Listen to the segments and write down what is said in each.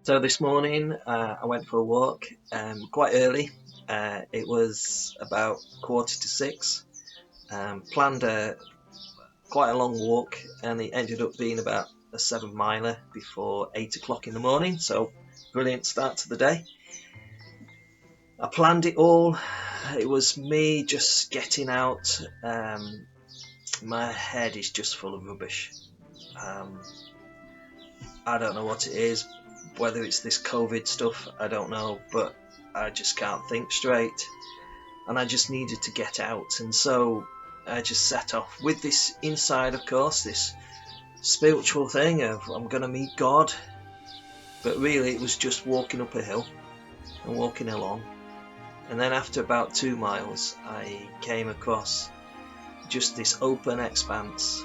So this morning I went for a walk quite early. It was about 5:45. Planned quite a long walk, and it ended up being about a 7 miler before 8 o'clock in the morning. So brilliant start to the day. I planned it all. It was me just getting out. My head is just full of rubbish. Um, I don't know what it is, whether it's this COVID stuff, I don't know, but I just can't think straight, and I just needed to get out. And so I just set off with this inside, of course, this spiritual thing of I'm going to meet God, but really it was just walking up a hill and walking along. And then after about 2 miles, I came across just this open expanse,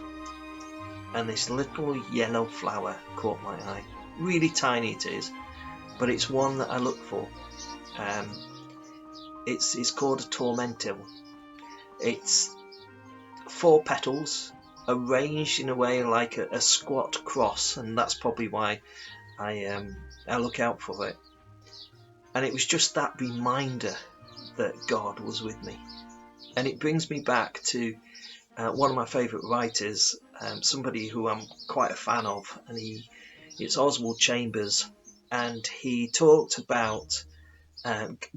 and this little yellow flower caught my eye. Really tiny it is, but it's one that I look for. Um, it's called a Tormentil. It's 4 petals arranged in a way like a squat cross, and that's probably why I look out for it. And it was just that reminder that God was with me, and it brings me back to one of my favourite writers, somebody who I'm quite a fan of, and it's Oswald Chambers, and he talked about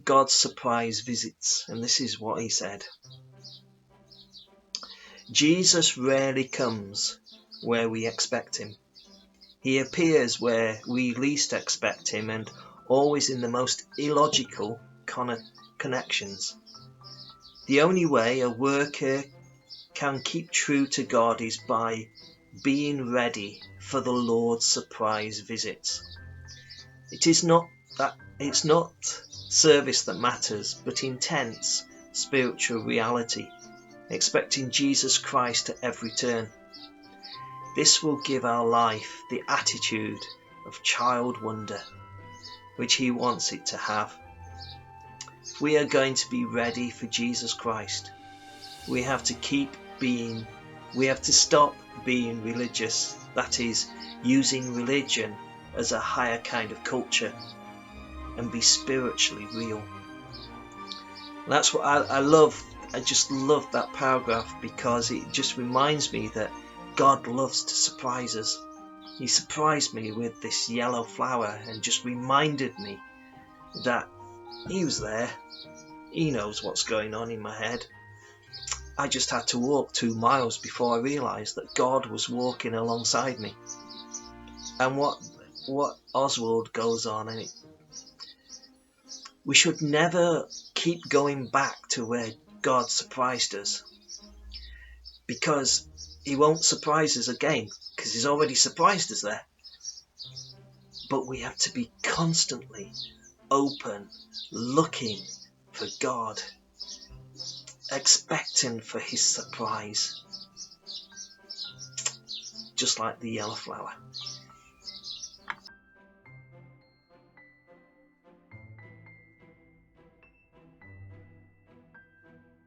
God's surprise visits, and this is what he said. Jesus rarely comes where we expect him. He appears where we least expect him, and always in the most illogical connections. The only way a worker can keep true to God is by being ready for the Lord's surprise visits. It's not service that matters, but intense spiritual reality, expecting Jesus Christ at every turn. This will give our life the attitude of child wonder, which he wants it to have. If we are going to be ready for Jesus Christ, we have to stop being religious, that is, using religion as a higher kind of culture, and be spiritually real. And that's what I love. I just love that paragraph, because it just reminds me that God loves to surprise us. He surprised me with this yellow flower and just reminded me that he was there. He knows what's going on in my head. I just had to walk 2 miles before I realised that God was walking alongside me. And what Oswald goes on, and we should never keep going back to where God surprised us, because he won't surprise us again, because he's already surprised us there. But we have to be constantly open, looking for God, expecting for his surprise, just like the yellow flower.